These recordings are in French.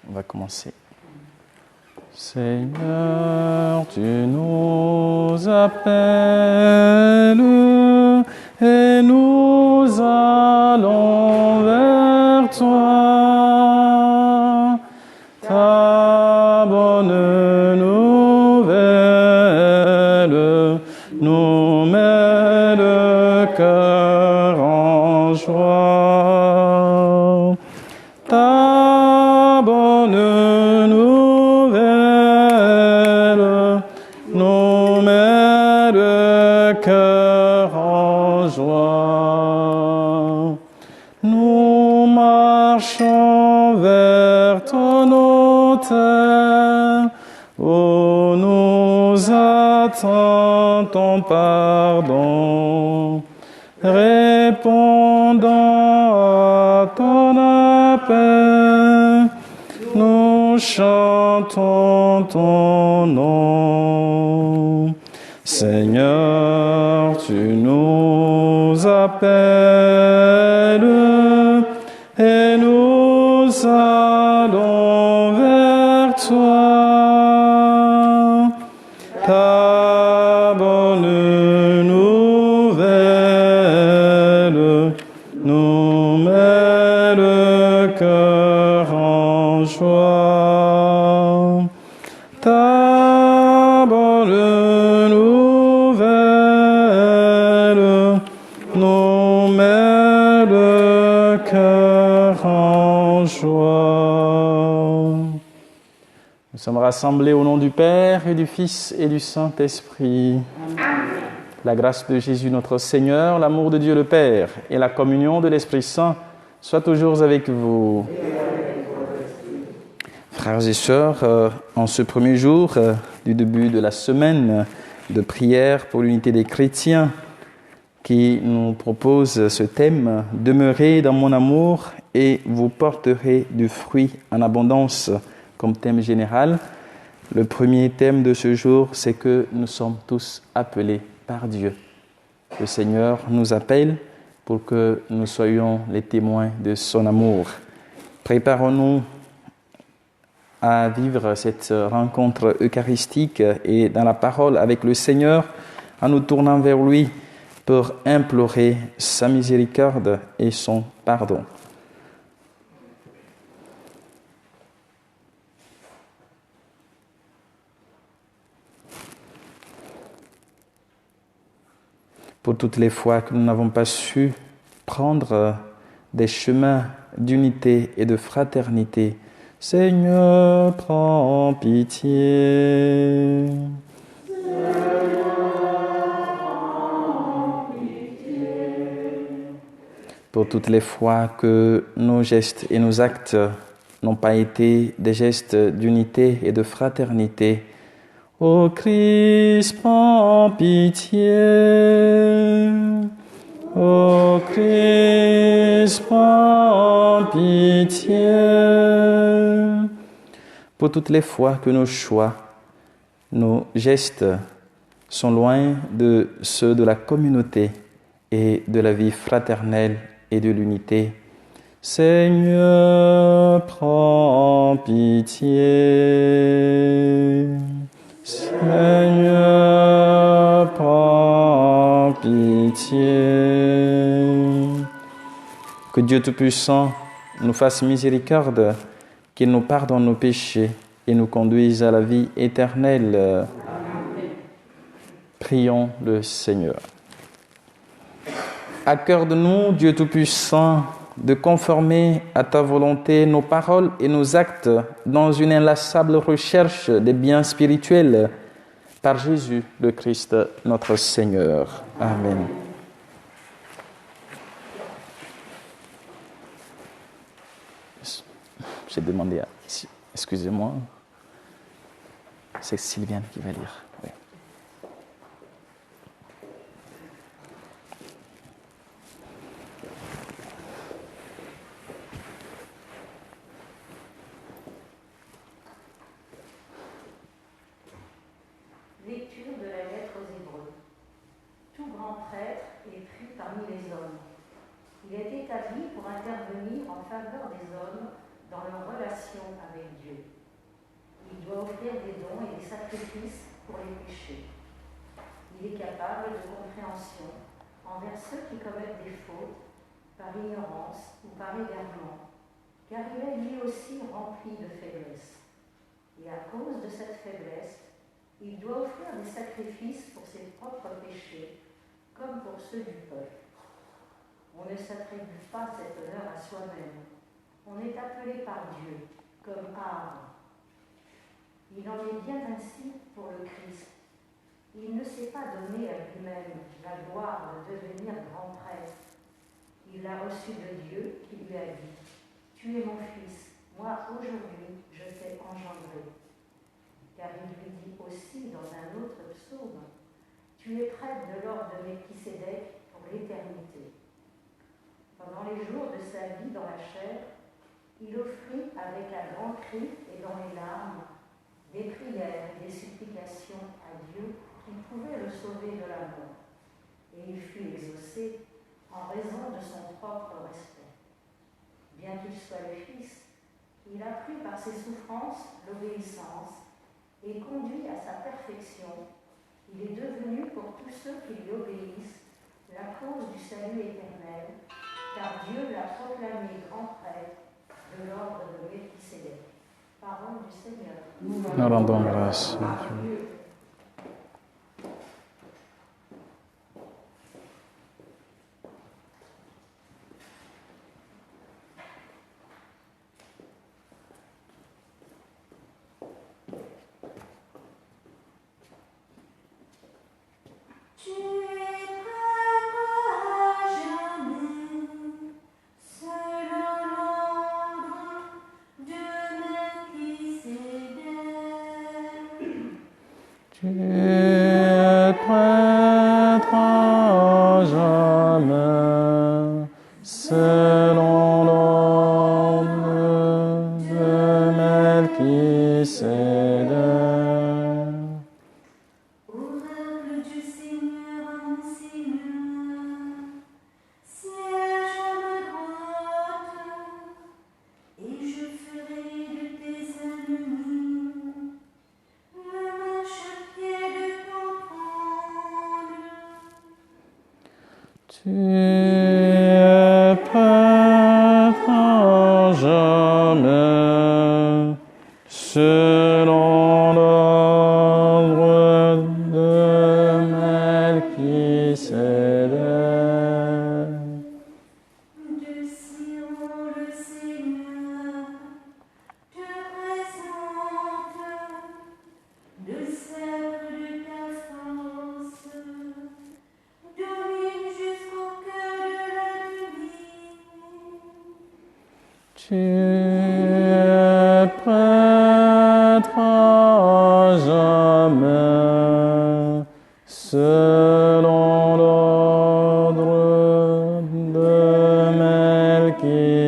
On va commencer. Seigneur, tu nous appelles et nous allons vers toi. Ta bonne nouvelle nous met le cœur en joie. Ta bonne nouvelle nous met le cœur en joie. Nous marchons vers ton autel, où nous attend ton pardon. Répondant à ton appel, nous chantons ton nom. Seigneur, tu nous appelles et nous allons vers toi. Ta bonne nouvelle nous met le cœur en joie. Ta bonne nouvelle nous met le cœur en joie. Nous sommes rassemblés au nom du Père et du Fils et du Saint-Esprit. La grâce de Jésus notre Seigneur, l'amour de Dieu le Père et la communion de l'Esprit Saint soient toujours avec vous. Frères et sœurs, en ce premier jour du début de la semaine de prière pour l'unité des chrétiens, qui nous propose ce thème « Demeurez dans mon amour et vous porterez du fruit en abondance » comme thème général. Le premier thème de ce jour, c'est que nous sommes tous appelés par Dieu. Le Seigneur nous appelle pour que nous soyons les témoins de son amour. Préparons-nous à vivre cette rencontre eucharistique et dans la parole avec le Seigneur en nous tournant vers lui pour implorer sa miséricorde et son pardon. Pour toutes les fois que nous n'avons pas su prendre des chemins d'unité et de fraternité, Seigneur, prends pitié. Pour toutes les fois que nos gestes et nos actes n'ont pas été des gestes d'unité et de fraternité, ô Christ, prends pitié. Ô Christ, prends pitié. Pour toutes les fois que nos choix, nos gestes sont loin de ceux de la communauté et de la vie fraternelle et de l'unité, Seigneur, prends pitié. Seigneur, prends pitié. Que Dieu Tout-Puissant nous fasse miséricorde, qu'il nous pardonne nos péchés et nous conduise à la vie éternelle. Amen. Prions le Seigneur. Accorde-nous, Dieu Tout-Puissant, de conformer à ta volonté nos paroles et nos actes dans une inlassable recherche des biens spirituels par Jésus le Christ, notre Seigneur. Amen. J'ai demandé à... Excusez-moi. C'est Sylviane qui va lire. Oui. Lecture de la lettre aux Hébreux. Tout grand prêtre est pris parmi les hommes. Il est établi pour intervenir en faveur des hommes dans leur relation avec Dieu. Il doit offrir des dons et des sacrifices pour les péchés. Il est capable de compréhension envers ceux qui commettent des fautes par ignorance ou par égarement, car il est lui aussi rempli de faiblesse. Et à cause de cette faiblesse, il doit offrir des sacrifices pour ses propres péchés, comme pour ceux du peuple. On ne s'attribue pas cet honneur à soi-même. On est appelé par Dieu, comme Aaron. Il en est bien ainsi pour le Christ. Il ne s'est pas donné à lui-même la gloire de devenir grand prêtre. Il l'a reçu de Dieu qui lui a dit « Tu es mon fils, moi aujourd'hui je t'ai engendré ». Car il lui dit aussi dans un autre psaume « Tu es prêtre de l'ordre de Melchisédek pour l'éternité ». Pendant les jours de sa vie dans la chair, il offrit avec un grand cri et dans les larmes des prières et des supplications à Dieu qui pouvait le sauver de la mort. Et il fut exaucé en raison de son propre respect. Bien qu'il soit le Fils, il a pris par ses souffrances l'obéissance et conduit à sa perfection. Il est devenu pour tous ceux qui lui obéissent la cause du salut éternel, car Dieu l'a proclamé grand prêtre de l'ordre de Melchisédek. Parole du Seigneur. Nous rendons grâce. Tu es prêtre à jamais, selon l'ordre de Melchisédek. Oracle du Seigneur à mon Seigneur, siège à ma droite, et je ferai de tes ennemis le marchepied de ton trône. Tu es prêtre à jamais, selon l'ordre de Melchisédek. De Sion le Seigneur te présente le sceptre de ta force, domine jusqu'au cœur de l'ennemi. Tu es prêtre à jamais, selon l'ordre de Melchisédek.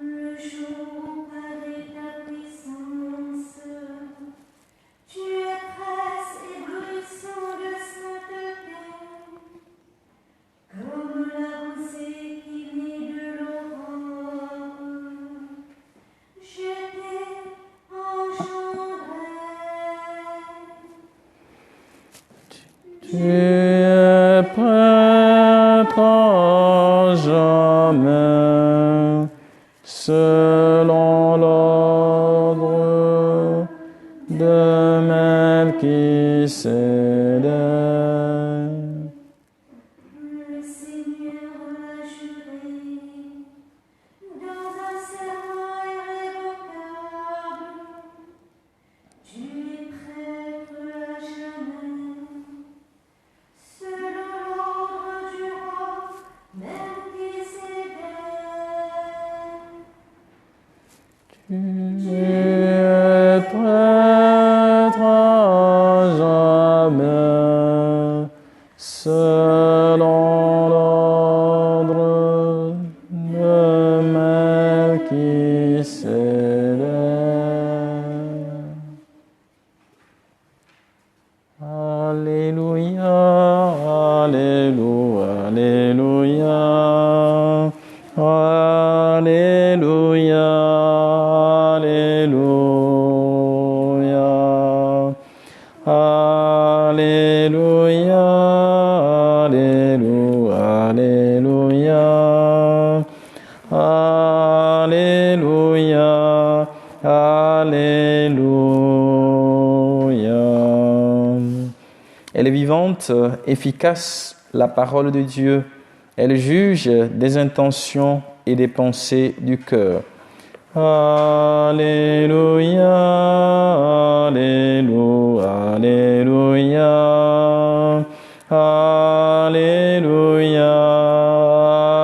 Le jour où paraît ta puissance, tu es presse et bruissant de sainteté, comme la rosée qui naît de l'aurore. Je t'ai engendré. Tu es prêtre à jamais, selon l'ordre de Melchisédek. Le Seigneur l'a juré dans un serment irrévocable. Tu es prêtre à jamais, selon l'ordre du roi Melchisédek. Tu es prêtre à jamais, selon l'ordre de Melchisédek. Alléluia, Alléluia, Alléluia, Alléluia, Alléluia, Alléluia, Alléluia, Alléluia, Alléluia. Elle est vivante, efficace, la parole de Dieu. Elle juge des intentions et des pensées du cœur. Alléluia, Alléluia, Alléluia, Alléluia,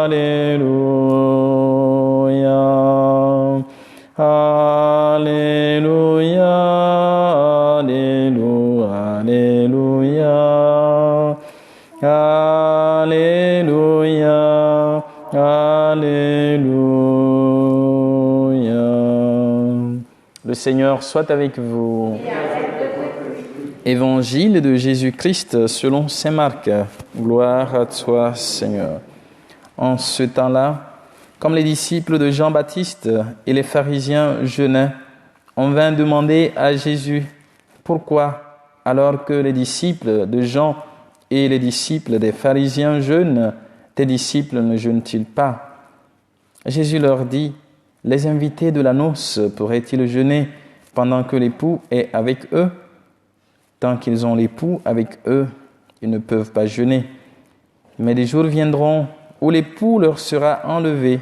Alléluia, Alléluia, Alléluia, Alléluia, Alléluia. Le Seigneur soit avec vous. Évangile de Jésus-Christ selon saint Marc. Gloire à toi, Seigneur. En ce temps-là, comme les disciples de Jean-Baptiste et les pharisiens jeûnaient, on vint demander à Jésus pourquoi, alors que les disciples de Jean et les disciples des pharisiens jeûnent, tes disciples ne jeûnent-ils pas? Jésus leur dit, les invités de la noce pourraient-ils jeûner pendant que l'époux est avec eux? Tant qu'ils ont l'époux avec eux, ils ne peuvent pas jeûner. Mais des jours viendront où l'époux leur sera enlevé.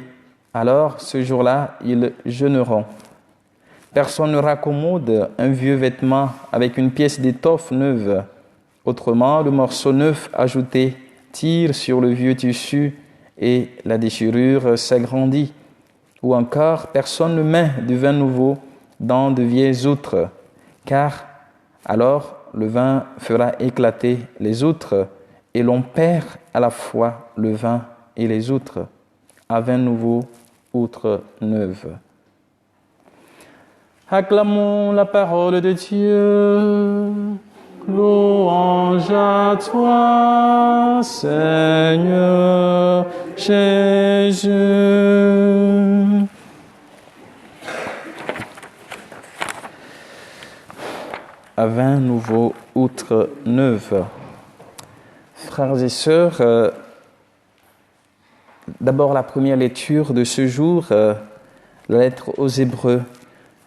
Alors, ce jour-là, ils jeûneront. Personne ne raccommode un vieux vêtement avec une pièce d'étoffe neuve. Autrement, le morceau neuf ajouté tire sur le vieux tissu et la déchirure s'agrandit. Ou encore, personne ne met du vin nouveau dans de vieilles outres, car alors le vin fera éclater les outres et l'on perd à la fois le vin et les outres. À vin nouveau, outre neuve. Acclamons la parole de Dieu. Louange à toi, Seigneur Jésus. À vin nouveau, outre neuve. Frères et sœurs, d'abord la première lecture de ce jour, la lettre aux Hébreux,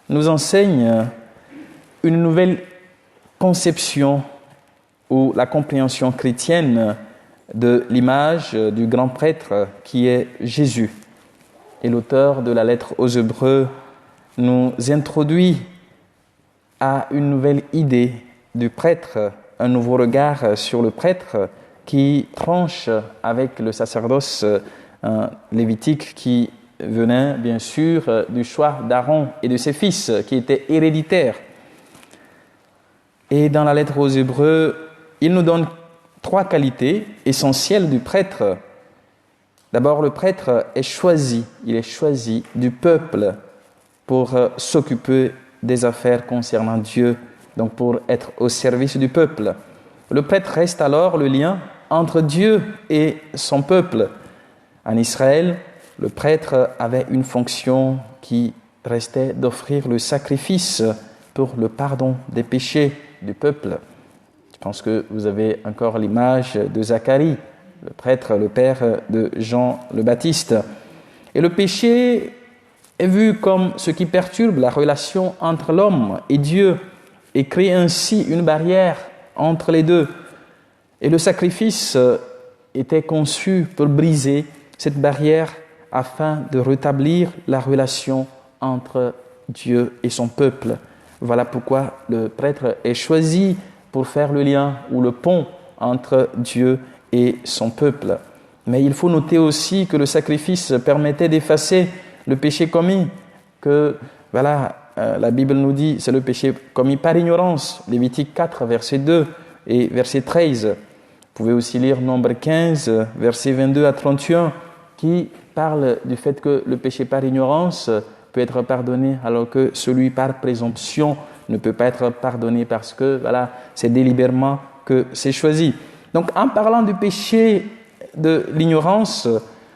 nous enseigne une nouvelle conception ou la compréhension chrétienne de l'image du grand prêtre qui est Jésus. Et l'auteur de la lettre aux Hébreux nous introduit à une nouvelle idée du prêtre, un nouveau regard sur le prêtre qui tranche avec le sacerdoce lévitique qui venait bien sûr du choix d'Aaron et de ses fils qui étaient héréditaires. Et dans la lettre aux Hébreux, il nous donne 3 qualités essentielles du prêtre. D'abord, le prêtre est choisi, il est choisi du peuple pour s'occuper des affaires concernant Dieu, donc pour être au service du peuple. Le prêtre reste alors le lien entre Dieu et son peuple. En Israël, le prêtre avait une fonction qui restait d'offrir le sacrifice pour le pardon des péchés du peuple. Je pense que vous avez encore l'image de Zacharie, le prêtre, le père de Jean le Baptiste. Et le péché est vu comme ce qui perturbe la relation entre l'homme et Dieu et crée ainsi une barrière entre les deux. Et le sacrifice était conçu pour briser cette barrière afin de rétablir la relation entre Dieu et son peuple. Voilà pourquoi le prêtre est choisi pour faire le lien ou le pont entre Dieu et son peuple. Mais il faut noter aussi que le sacrifice permettait d'effacer le péché commis, que la Bible nous dit c'est le péché commis par ignorance, Lévitique 4, verset 2 et verset 13. Vous pouvez aussi lire Nombre 15, versets 22 à 31, qui parle du fait que le péché par ignorance peut être pardonné, alors que celui par présomption ne peut pas être pardonné parce que c'est délibérément que c'est choisi. Donc en parlant du péché de l'ignorance,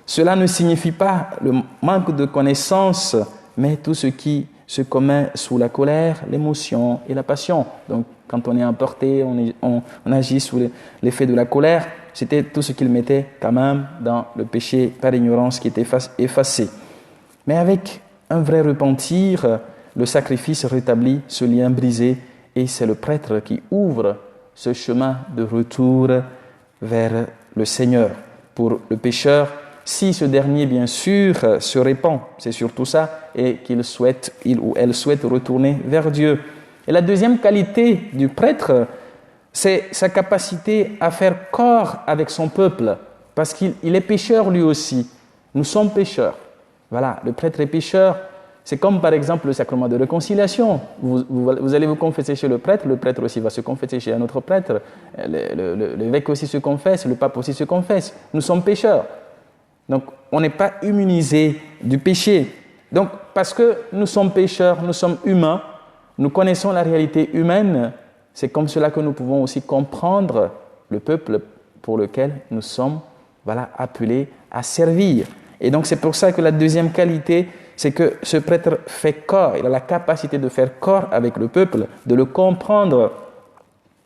Cela ne signifie pas le manque de connaissances, mais tout ce qui se commet sous la colère, l'émotion et la passion. Donc, quand on est emporté, on agit sous l'effet de la colère, c'était tout ce qu'il mettait quand même dans le péché par ignorance qui était effacé. Mais avec un vrai repentir, le sacrifice rétablit ce lien brisé et c'est le prêtre qui ouvre ce chemin de retour vers le Seigneur. Pour le pécheur, si ce dernier, bien sûr, se répand, c'est surtout ça, et qu'il ou elle souhaite retourner vers Dieu. Et la deuxième qualité du prêtre, c'est sa capacité à faire corps avec son peuple, parce qu'il est pécheur lui aussi. Nous sommes pécheurs. Voilà, le prêtre est pécheur. C'est comme par exemple le sacrement de réconciliation. Vous allez vous confesser chez le prêtre aussi va se confesser chez un autre prêtre, l'évêque aussi se confesse, le pape aussi se confesse. Nous sommes pécheurs. Donc, on n'est pas immunisé du péché. Donc, parce que nous sommes pécheurs, nous sommes humains, nous connaissons la réalité humaine, c'est comme cela que nous pouvons aussi comprendre le peuple pour lequel nous sommes appelés à servir. Et donc, c'est pour ça que la deuxième qualité, c'est que ce prêtre fait corps, il a la capacité de faire corps avec le peuple, de le comprendre.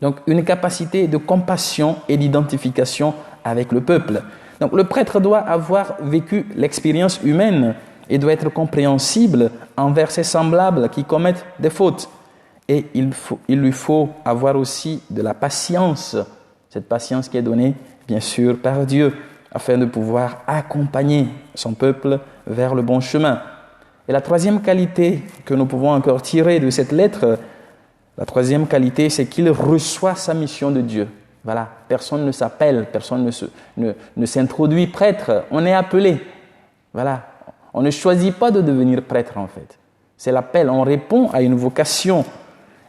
Donc, une capacité de compassion et d'identification avec le peuple. Donc, le prêtre doit avoir vécu l'expérience humaine et doit être compréhensible envers ses semblables qui commettent des fautes. Et il lui faut avoir aussi de la patience, cette patience qui est donnée, bien sûr, par Dieu, afin de pouvoir accompagner son peuple vers le bon chemin. Et la troisième qualité que nous pouvons encore tirer de cette lettre, la troisième qualité, c'est qu'il reçoit sa mission de Dieu. Voilà, personne ne s'appelle, personne ne s'introduit prêtre, on est appelé. Voilà, on ne choisit pas de devenir prêtre en fait. C'est l'appel, on répond à une vocation.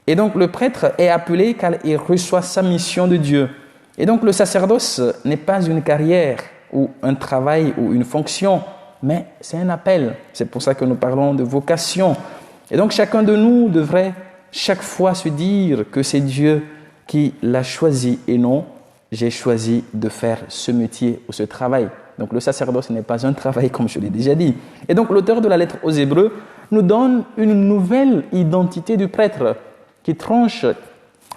Et donc le prêtre est appelé car il reçoit sa mission de Dieu. Et donc le sacerdoce n'est pas une carrière ou un travail ou une fonction, mais c'est un appel. C'est pour ça que nous parlons de vocation. Et donc chacun de nous devrait chaque fois se dire que c'est Dieu qui l'a choisi et non j'ai choisi de faire ce métier ou ce travail. Donc le sacerdoce n'est pas un travail comme je l'ai déjà dit. Et donc l'auteur de la lettre aux Hébreux nous donne une nouvelle identité du prêtre qui tranche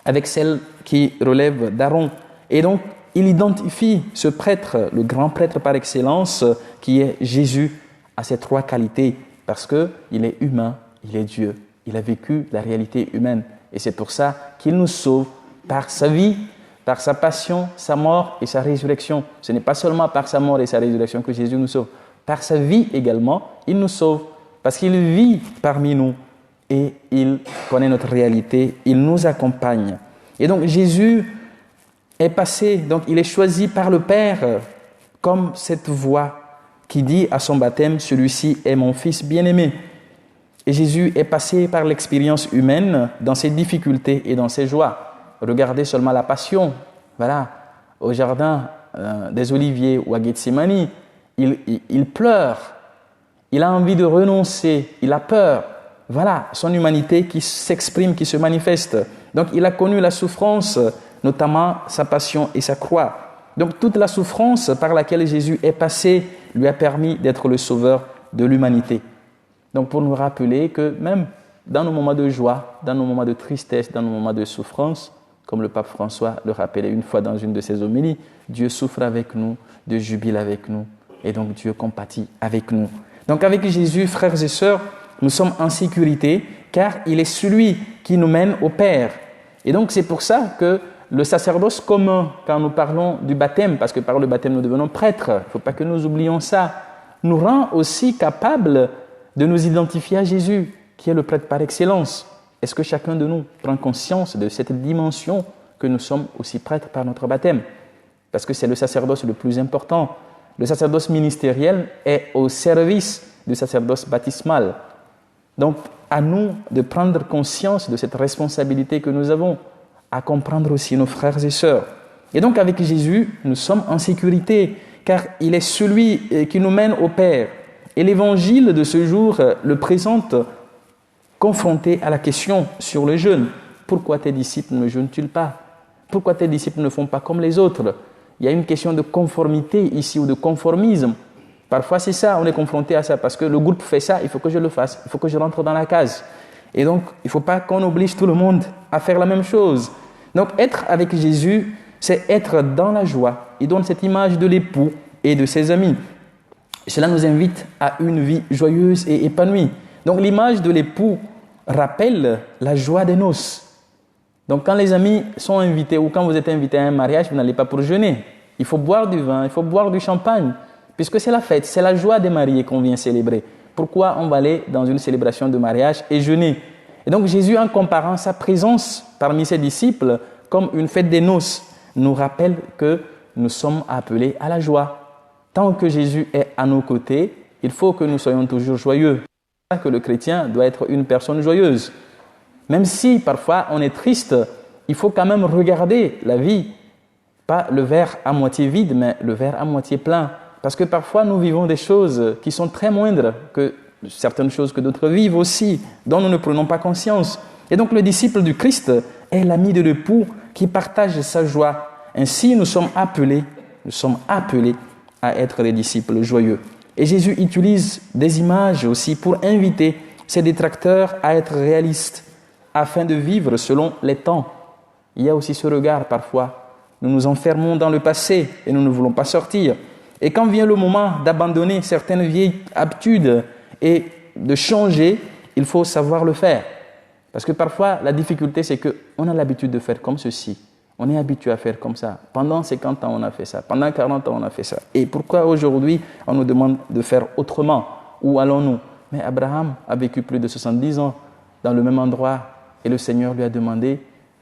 avec celle qui relève d'Aaron. Et donc il identifie ce prêtre, le grand prêtre par excellence, qui est Jésus, à ces trois qualités, parce qu'il est humain, il est Dieu, il a vécu la réalité humaine. Et c'est pour ça qu'il nous sauve par sa vie, par sa passion, sa mort et sa résurrection. Ce n'est pas seulement par sa mort et sa résurrection que Jésus nous sauve. Par sa vie également, il nous sauve, parce qu'il vit parmi nous et il connaît notre réalité, il nous accompagne. Et donc Jésus est passé, donc il est choisi par le Père comme cette voix qui dit à son baptême, celui-ci est mon fils bien-aimé. Et Jésus est passé par l'expérience humaine dans ses difficultés et dans ses joies. Regardez seulement la passion, voilà, au jardin des Oliviers ou à Gethsémani, il pleure, il a envie de renoncer, il a peur. Voilà, son humanité qui s'exprime, qui se manifeste. Donc il a connu la souffrance, notamment sa passion et sa croix. Donc toute la souffrance par laquelle Jésus est passé lui a permis d'être le sauveur de l'humanité. Donc pour nous rappeler que même dans nos moments de joie, dans nos moments de tristesse, dans nos moments de souffrance, comme le pape François le rappelait une fois dans une de ses homélies, Dieu souffre avec nous, Dieu jubile avec nous, et donc Dieu compatit avec nous. Donc avec Jésus, frères et sœurs, nous sommes en sécurité, car il est celui qui nous mène au Père. Et donc c'est pour ça que le sacerdoce commun, quand nous parlons du baptême, parce que par le baptême nous devenons prêtres, il ne faut pas que nous oublions ça, nous rend aussi capables de nous identifier à Jésus, qui est le prêtre par excellence. Est-ce que chacun de nous prend conscience de cette dimension que nous sommes aussi prêtres par notre baptême? Parce que c'est le sacerdoce le plus important. Le sacerdoce ministériel est au service du sacerdoce baptismal. Donc, à nous de prendre conscience de cette responsabilité que nous avons, à comprendre aussi nos frères et sœurs. Et donc, avec Jésus, nous sommes en sécurité, car il est celui qui nous mène au Père. Et l'évangile de ce jour le présente confronté à la question sur le jeûne. Pourquoi tes disciples ne jeûnent-ils pas? Pourquoi tes disciples ne font pas comme les autres? Il y a une question de conformité ici ou de conformisme. Parfois, c'est ça, on est confronté à ça, parce que le groupe fait ça, il faut que je le fasse, il faut que je rentre dans la case. Et donc, il ne faut pas qu'on oblige tout le monde à faire la même chose. Donc, être avec Jésus, c'est être dans la joie. Il donne cette image de l'époux et de ses amis. Cela nous invite à une vie joyeuse et épanouie. Donc, l'image de l'époux rappelle la joie des noces. Donc, quand les amis sont invités ou quand vous êtes invité à un mariage, vous n'allez pas pour jeûner. Il faut boire du vin, il faut boire du champagne, puisque c'est la fête, c'est la joie des mariés qu'on vient célébrer. Pourquoi on va aller dans une célébration de mariage et jeûner? Et donc, Jésus, en comparant sa présence parmi ses disciples comme une fête des noces, nous rappelle que nous sommes appelés à la joie. Tant que Jésus est à nos côtés, il faut que nous soyons toujours joyeux. C'est pour ça que le chrétien doit être une personne joyeuse. Même si parfois on est triste, il faut quand même regarder la vie, pas le verre à moitié vide, mais le verre à moitié plein. Parce que parfois nous vivons des choses qui sont très moindres que certaines choses que d'autres vivent aussi, dont nous ne prenons pas conscience. Et donc le disciple du Christ est l'ami de l'époux qui partage sa joie. Ainsi nous sommes appelés à être des disciples joyeux. Et Jésus utilise des images aussi pour inviter ses détracteurs à être réalistes, afin de vivre selon les temps. Il y a aussi ce regard parfois. Nous nous enfermons dans le passé et nous ne voulons pas sortir. Et quand vient le moment d'abandonner certaines vieilles habitudes et de changer, il faut savoir le faire. Parce que parfois, la difficulté, c'est qu'on a l'habitude de faire comme ceci. On est habitué à faire comme ça. Pendant 50 ans, on a fait ça. Pendant 40 ans, on a fait ça. Et pourquoi aujourd'hui, on nous demande de faire autrement? Où allons-nous? Mais Abraham a vécu plus de 70 ans dans le même endroit. Et le Seigneur lui a demandé,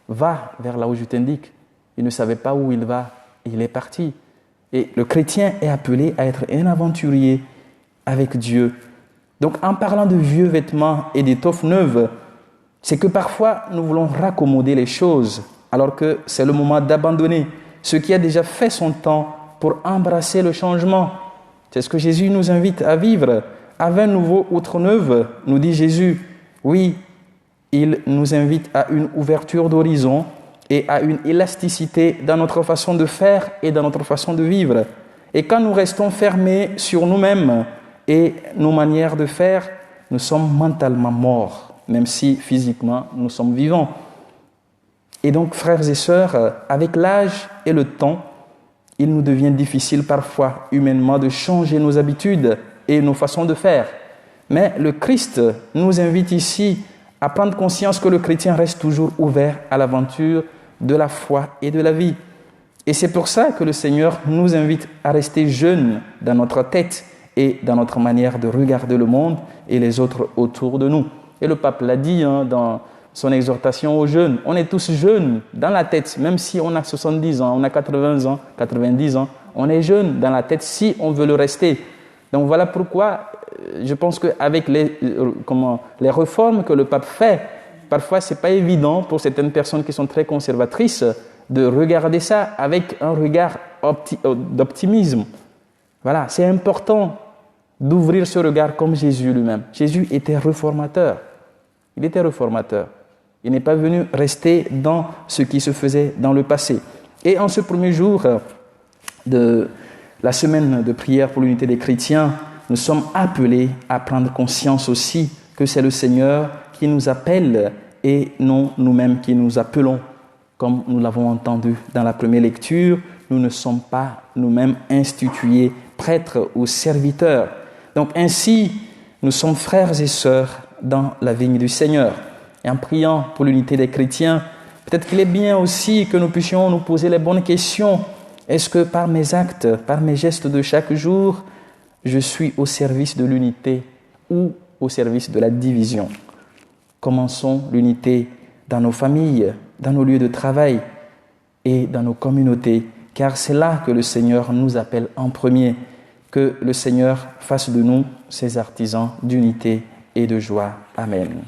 va vers là où je t'indique. Il ne savait pas où il va. Et il est parti. Et le chrétien est appelé à être un aventurier avec Dieu. Donc en parlant de vieux vêtements et d'étoffes neuves, c'est que parfois nous voulons raccommoder les choses, alors que c'est le moment d'abandonner ce qui a déjà fait son temps pour embrasser le changement. C'est ce que Jésus nous invite à vivre. Avec un nouveau outre neuve, nous dit Jésus, oui, il nous invite à une ouverture d'horizon et à une élasticité dans notre façon de faire et dans notre façon de vivre. Et quand nous restons fermés sur nous-mêmes et nos manières de faire, nous sommes mentalement morts, même si physiquement nous sommes vivants. Et donc, frères et sœurs, avec l'âge et le temps, il nous devient difficile parfois humainement de changer nos habitudes et nos façons de faire. Mais le Christ nous invite ici à prendre conscience que le chrétien reste toujours ouvert à l'aventure de la foi et de la vie. Et c'est pour ça que le Seigneur nous invite à rester jeunes dans notre tête et dans notre manière de regarder le monde et les autres autour de nous. Et le pape l'a dit dans son exhortation aux jeunes, on est tous jeunes dans la tête, même si on a 70 ans, on a 80 ans, 90 ans, on est jeunes dans la tête si on veut le rester. Donc voilà pourquoi je pense qu'avec les réformes que le pape fait, parfois ce n'est pas évident pour certaines personnes qui sont très conservatrices de regarder ça avec un regard d'optimisme. Voilà, c'est important d'ouvrir ce regard comme Jésus lui-même. Jésus était réformateur. Il était réformateur. Il n'est pas venu rester dans ce qui se faisait dans le passé. Et en ce premier jour de la semaine de prière pour l'unité des chrétiens, nous sommes appelés à prendre conscience aussi que c'est le Seigneur qui nous appelle et non nous-mêmes qui nous appelons. Comme nous l'avons entendu dans la première lecture, nous ne sommes pas nous-mêmes institués, prêtres ou serviteurs. Donc ainsi, nous sommes frères et sœurs dans la vigne du Seigneur. Et en priant pour l'unité des chrétiens, peut-être qu'il est bien aussi que nous puissions nous poser les bonnes questions. Est-ce que par mes actes, par mes gestes de chaque jour, je suis au service de l'unité ou au service de la division? Commençons l'unité dans nos familles, dans nos lieux de travail et dans nos communautés, car c'est là que le Seigneur nous appelle en premier. Que le Seigneur fasse de nous ses artisans d'unité et de joie. Amen.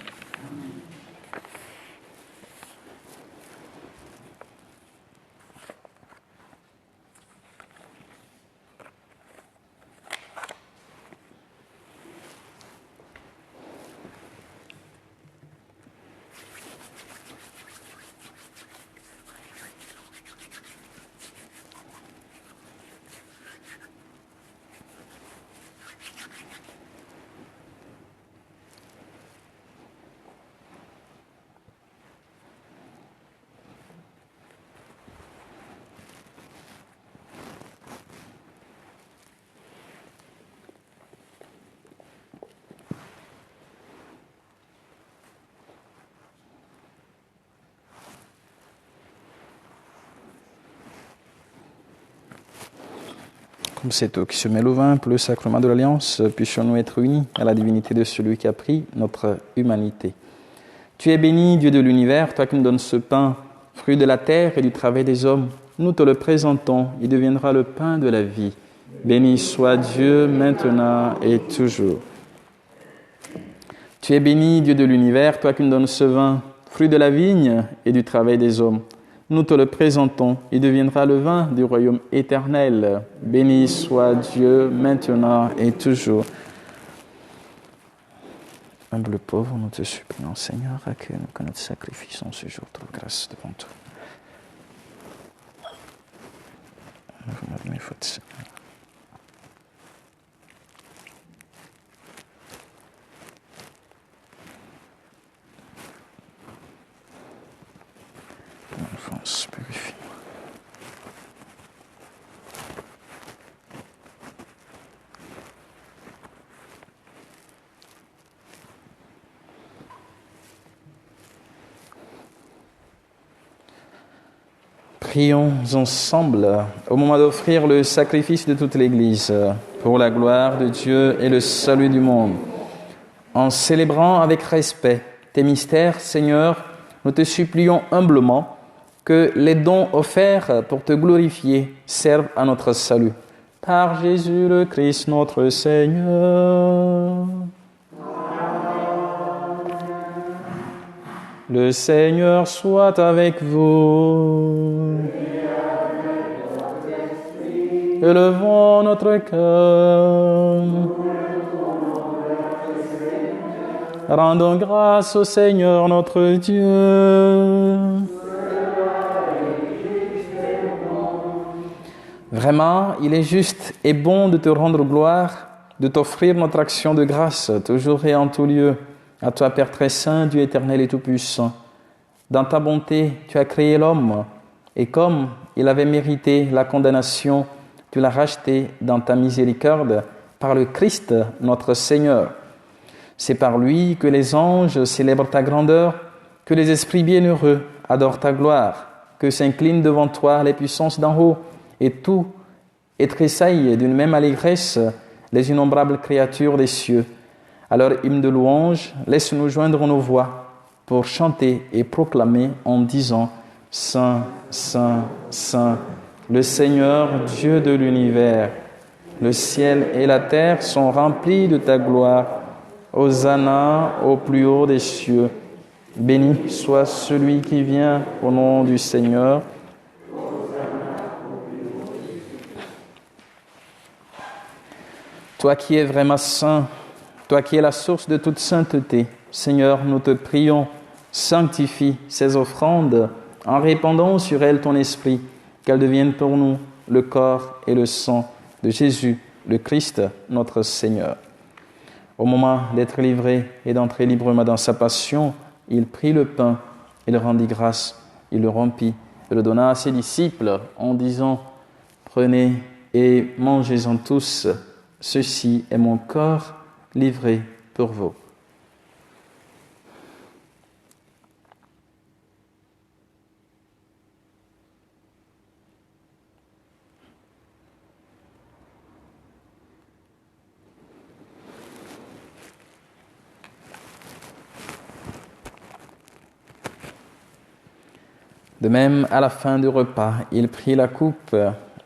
c'est toi qui se mêles au vin pour le sacrement de l'Alliance, puissions-nous être unis à la divinité de celui qui a pris notre humanité. Tu es béni, Dieu de l'univers, toi qui nous donnes ce pain, fruit de la terre et du travail des hommes. Nous te le présentons, il deviendra le pain de la vie. Béni soit Dieu maintenant et toujours. Tu es béni, Dieu de l'univers, toi qui nous donnes ce vin, fruit de la vigne et du travail des hommes. Nous te le présentons, il deviendra le vin du royaume éternel. Béni soit Dieu maintenant et toujours. Humble pauvre, nous te supplions, Seigneur, accueille-nous que notre sacrifice en ce jour trouve grâce devant toi. Mes fautes, Seigneur. Enfance, purifie-moi. Prions ensemble au moment d'offrir le sacrifice de toute l'Église pour la gloire de Dieu et le salut du monde. En célébrant avec respect tes mystères, Seigneur, nous te supplions humblement que les dons offerts pour te glorifier servent à notre salut. Par Jésus le Christ, notre Seigneur. Le Seigneur soit avec vous. Élevons notre cœur. Rendons grâce au Seigneur notre Dieu. Vraiment, il est juste et bon de te rendre gloire, de t'offrir notre action de grâce, toujours et en tout lieu. À toi, Père très saint, Dieu éternel et tout-puissant. Dans ta bonté, tu as créé l'homme, et comme il avait mérité la condamnation, tu l'as racheté dans ta miséricorde par le Christ, notre Seigneur. C'est par lui que les anges célèbrent ta grandeur, que les esprits bienheureux adorent ta gloire, que s'inclinent devant toi les puissances d'en haut, et tressaillent d'une même allégresse les innombrables créatures des cieux. À leur hymne de louange, laisse-nous joindre nos voix pour chanter et proclamer en disant « Saint, Saint, Saint, le Seigneur, Dieu de l'univers. Le ciel et la terre sont remplis de ta gloire. Hosanna au plus haut des cieux. Béni soit celui qui vient au nom du Seigneur. » Toi qui es vraiment saint, toi qui es la source de toute sainteté, Seigneur, nous te prions, sanctifie ces offrandes en répandant sur elles ton esprit, qu'elles deviennent pour nous le corps et le sang de Jésus, le Christ, notre Seigneur. Au moment d'être livré et d'entrer librement dans sa passion, il prit le pain, il rendit grâce, il le rompit, et le donna à ses disciples en disant « Prenez et mangez-en tous. Ceci est mon corps livré pour vous. » De même, à la fin du repas, il prit la coupe.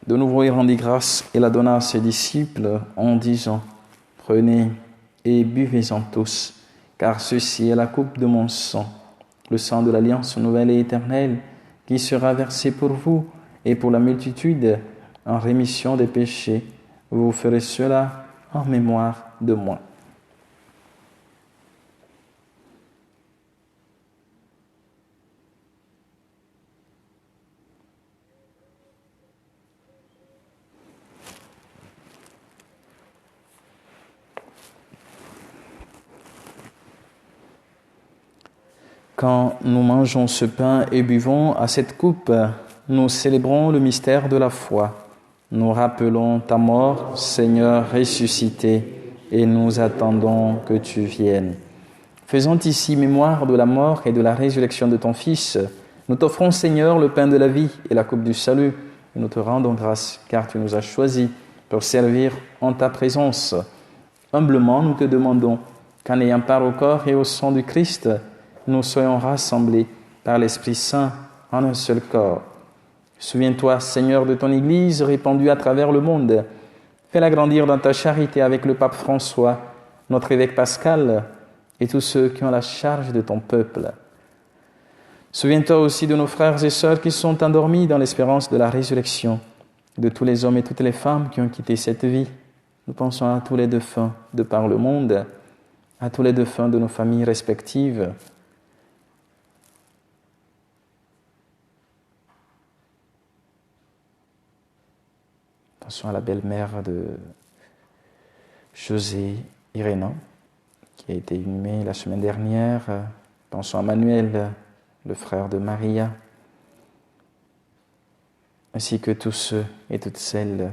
De nouveau, il rendit grâce et la donna à ses disciples en disant « Prenez et buvez-en tous, car ceci est la coupe de mon sang, le sang de l'alliance nouvelle et éternelle, qui sera versé pour vous et pour la multitude en rémission des péchés. Vous ferez cela en mémoire de moi. » Quand nous mangeons ce pain et buvons à cette coupe, nous célébrons le mystère de la foi. Nous rappelons ta mort, Seigneur ressuscité, et nous attendons que tu viennes. Faisant ici mémoire de la mort et de la résurrection de ton Fils, nous t'offrons, Seigneur, le pain de la vie et la coupe du salut, et nous te rendons grâce, car tu nous as choisis pour servir en ta présence. Humblement, nous te demandons qu'en ayant part au corps et au sang du Christ, nous soyons rassemblés par l'Esprit Saint en un seul corps. Souviens-toi, Seigneur, de ton Église répandue à travers le monde. Fais-la grandir dans ta charité avec le pape François, notre évêque Pascal et tous ceux qui ont la charge de ton peuple. Souviens-toi aussi de nos frères et sœurs qui sont endormis dans l'espérance de la résurrection, de tous les hommes et toutes les femmes qui ont quitté cette vie. Nous pensons à tous les défunts de par le monde, à tous les défunts de nos familles respectives. Pensons à la belle-mère de José Iréna, qui a été inhumée la semaine dernière. Pensons à Manuel, le frère de Maria, ainsi que tous ceux et toutes celles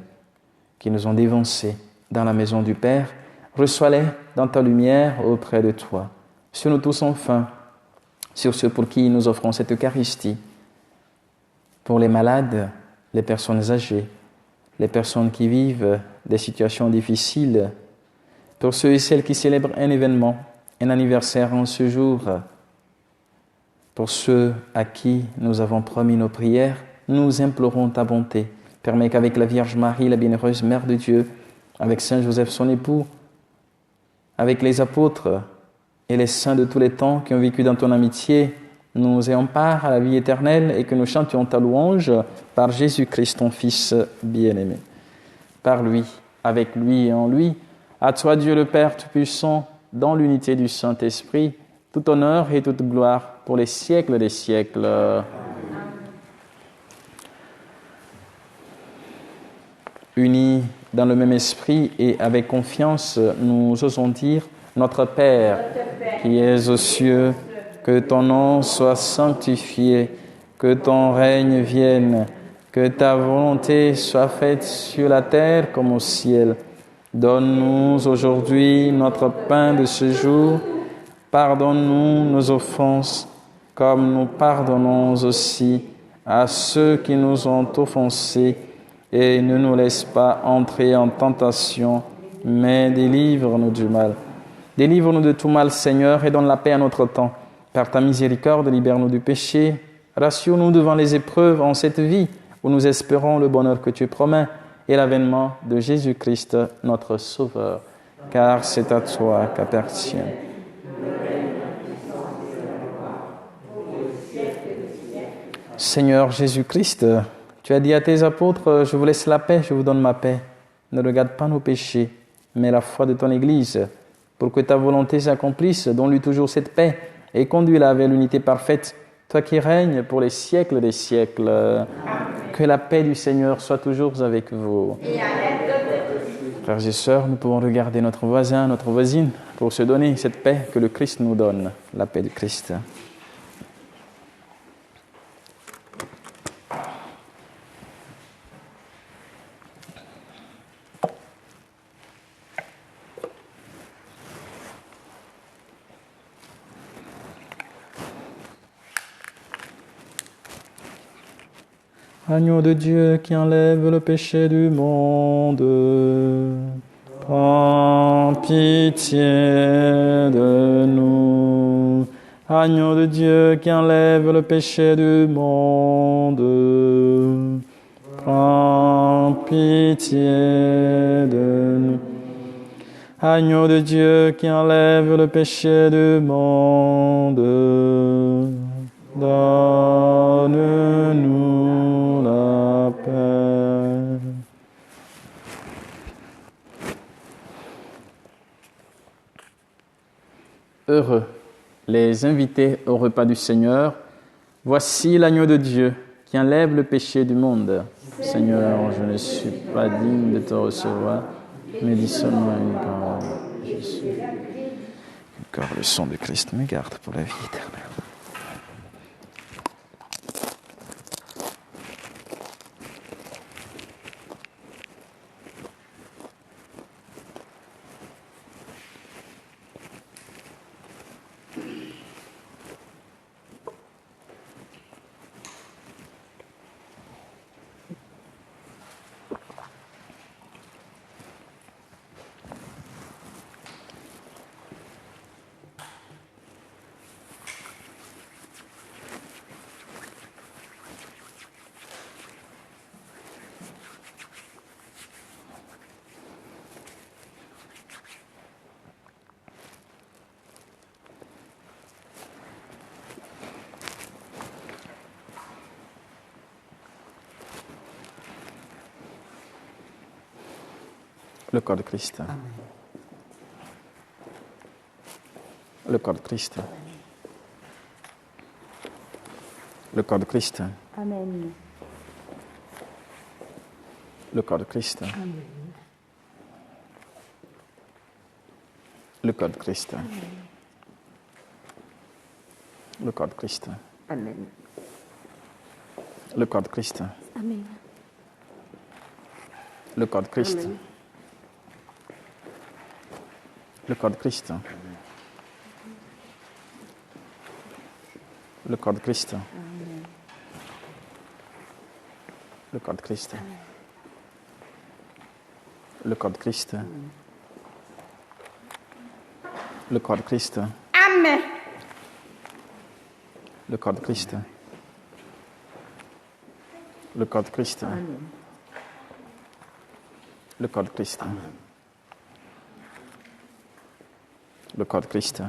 qui nous ont dévancés dans la maison du Père. Reçois-les dans ta lumière auprès de toi. Sur nous tous enfin, sur ceux pour qui nous offrons cette Eucharistie, pour les malades, les personnes âgées, les personnes qui vivent des situations difficiles, pour ceux et celles qui célèbrent un événement, un anniversaire en ce jour, pour ceux à qui nous avons promis nos prières, nous implorons ta bonté. Permets qu'avec la Vierge Marie, la bienheureuse Mère de Dieu, avec Saint Joseph son époux, avec les apôtres et les saints de tous les temps qui ont vécu dans ton amitié, nous ayons part à la vie éternelle et que nous chantions ta louange par Jésus-Christ, ton Fils bien-aimé. Par lui, avec lui et en lui, à toi Dieu le Père Tout-Puissant, dans l'unité du Saint-Esprit, tout honneur et toute gloire pour les siècles des siècles. Unis dans le même esprit et avec confiance, nous osons dire « Notre Père, qui es aux cieux, que ton nom soit sanctifié, que ton règne vienne, que ta volonté soit faite sur la terre comme au ciel. Donne-nous aujourd'hui notre pain de ce jour. Pardonne-nous nos offenses, comme nous pardonnons aussi à ceux qui nous ont offensés. Et ne nous laisse pas entrer en tentation, mais délivre-nous du mal. Délivre-nous de tout mal, Seigneur, et donne la paix à notre temps. Par ta miséricorde, libère-nous du péché. Rassure-nous devant les épreuves en cette vie, où nous espérons le bonheur que tu promets et l'avènement de Jésus-Christ, notre Sauveur. Car c'est à toi qu'appartient. Seigneur Jésus-Christ, tu as dit à tes apôtres, je vous laisse la paix, je vous donne ma paix. Ne regarde pas nos péchés, mais la foi de ton Église, pour que ta volonté s'accomplisse, donne-lui toujours cette paix et conduis-la vers l'unité parfaite, toi qui règnes pour les siècles des siècles. Amen. Que la paix du Seigneur soit toujours avec vous. Frères et sœurs, nous pouvons regarder notre voisin, notre voisine, pour se donner cette paix que le Christ nous donne, la paix du Christ. Agneau de Dieu qui enlève le péché du monde, prends pitié de nous. Agneau de Dieu qui enlève le péché du monde, prends pitié de nous. Agneau de Dieu qui enlève le péché du monde, donne-nous la paix. Heureux les invités au repas du Seigneur. Voici l'agneau de Dieu qui enlève le péché du monde. Seigneur, je ne suis pas digne de te recevoir, mais dis seulement une parole. Jésus. Car le sang de Christ me garde pour la vie éternelle. Le corps de Christ. Le corps de Christ. Le corps de Christ. Amen. Le corps de Christ. Amen. Le corps de Christ. Le corps de Christ. Amen. Le corps de Christ. Amen. Le corps de Christ. Le corps de Christ. Le corps de Christ. Le corps de Christ. Le corps de Christ. Le corps de Christ. Amen. Le corps de Christ. Le corps de Christ. Amen. Le corps de Christ. Le corps de Christ.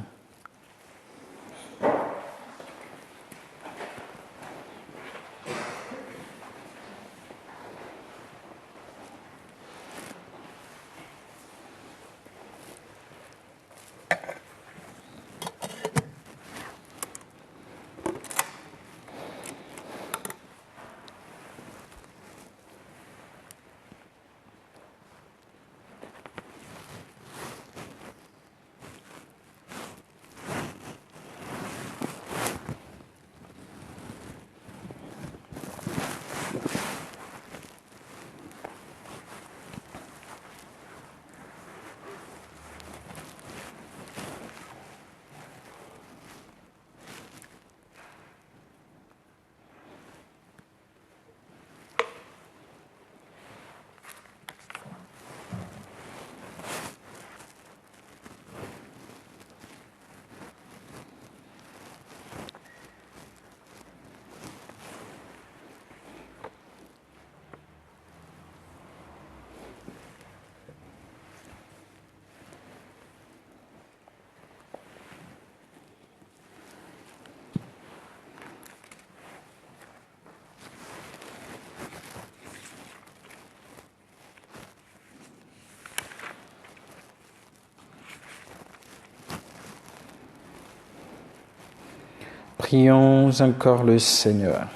Prions encore le Seigneur.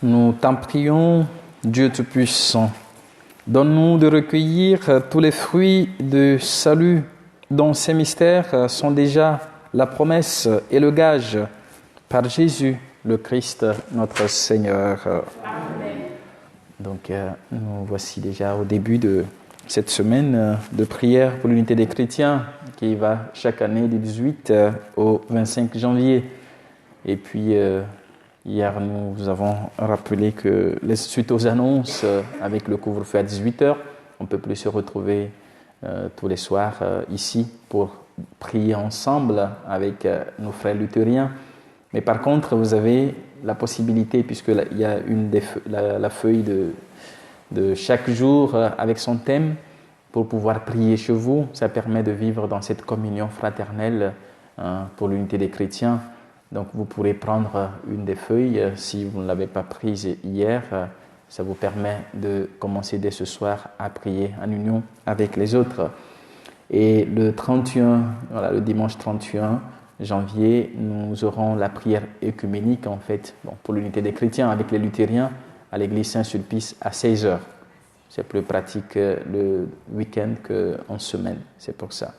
Nous t'en prions, Dieu Tout-Puissant. Donne-nous de recueillir tous les fruits de salut dont ces mystères sont déjà la promesse et le gage par Jésus, le Christ, notre Seigneur. Amen. Donc, nous voici déjà au début de cette semaine de prière pour l'unité des chrétiens qui va chaque année du 18 au 25 janvier. Et puis, hier, nous avons rappelé que suite aux annonces avec le couvre-feu à 18h, on ne peut plus se retrouver tous les soirs ici pour prier ensemble avec nos frères luthériens. Mais par contre, vous avez la possibilité, puisqu'il y a la feuille de chaque jour avec son thème, pour pouvoir prier chez vous. Ça permet de vivre dans cette communion fraternelle pour l'unité des chrétiens. Donc vous pourrez prendre une des feuilles si vous ne l'avez pas prise hier. Ça vous permet de commencer dès ce soir à prier en union avec les autres. Et le dimanche 31 janvier, nous aurons la prière œcuménique en fait, pour l'unité des chrétiens avec les luthériens à l'église Saint-Sulpice à 16h. C'est plus pratique le week-end qu'en semaine, c'est pour ça.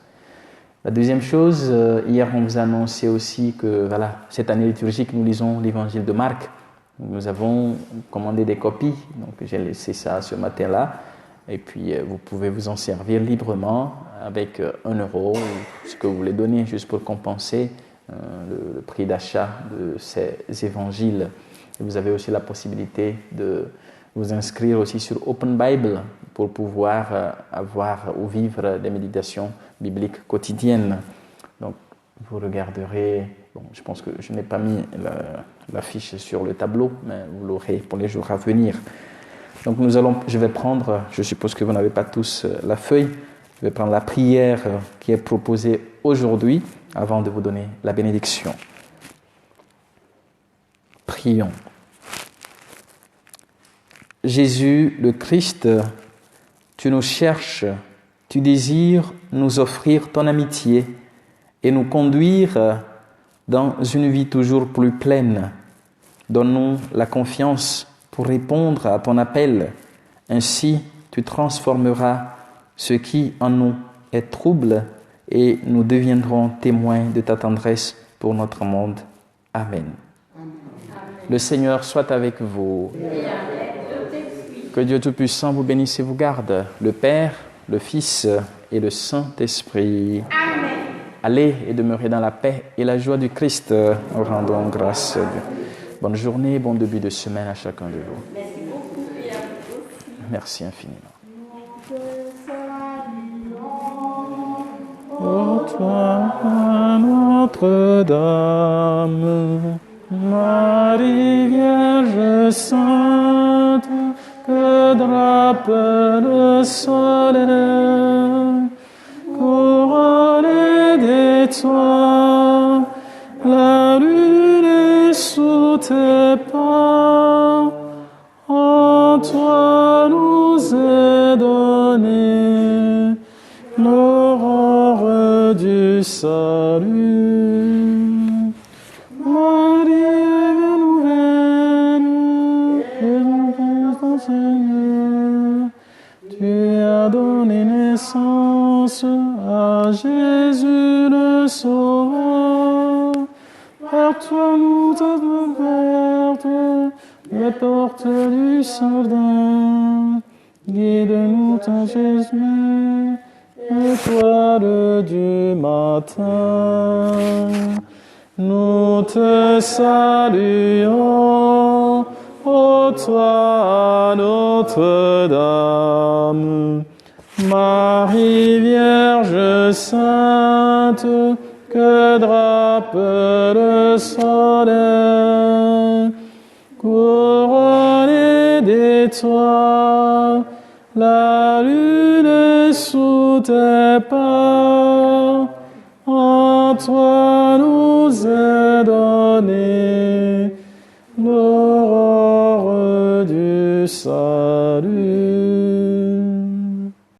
La deuxième chose, hier on vous a annoncé aussi que cette année liturgique, nous lisons l'évangile de Marc. Nous avons commandé des copies, donc j'ai laissé ça ce matin-là. Et puis vous pouvez vous en servir librement avec 1 euro, ou ce que vous voulez donner, juste pour compenser le prix d'achat de ces évangiles. Et vous avez aussi la possibilité de vous inscrire aussi sur Open Bible pour pouvoir avoir ou vivre des méditations bibliques quotidiennes. Donc, vous regarderez, je pense que je n'ai pas mis la fiche sur le tableau, mais vous l'aurez pour les jours à venir. Donc, je vais prendre, je suppose que vous n'avez pas tous la feuille, je vais prendre la prière qui est proposée aujourd'hui avant de vous donner la bénédiction. Prions. Jésus le Christ, tu nous cherches, tu désires nous offrir ton amitié et nous conduire dans une vie toujours plus pleine. Donne-nous la confiance pour répondre à ton appel. Ainsi, tu transformeras ce qui en nous est trouble et nous deviendrons témoins de ta tendresse pour notre monde. Amen. Le Seigneur soit avec vous. Que Dieu Tout-Puissant vous bénisse et vous garde, le Père, le Fils et le Saint-Esprit. Amen. Allez et demeurez dans la paix et la joie du Christ. Nous rendons grâce à Dieu. Bonne journée, bon début de semaine à chacun de vous. Merci beaucoup et à vous aussi. Merci infiniment. Ô toi, Notre-Dame, Marie Vierge Sainte, que drape le soleil, couronnée d'étoiles, la lune est sous tes pas. En toi nous est donné l'aurore du salut. Marie nouvelle, ton Seigneur, tu as donné naissance à Jésus le Sauveur. Par toi nous avons ouvert les portes du Saint-Dain. Guide-nous, ton Jésus, étoile du matin. Nous te saluons, ô toi, Notre-Dame. Marie Vierge Sainte, que drape le soleil, couronnée d'étoiles, la lune est sous tes pas. En toi nous est donné l'aurore du salut.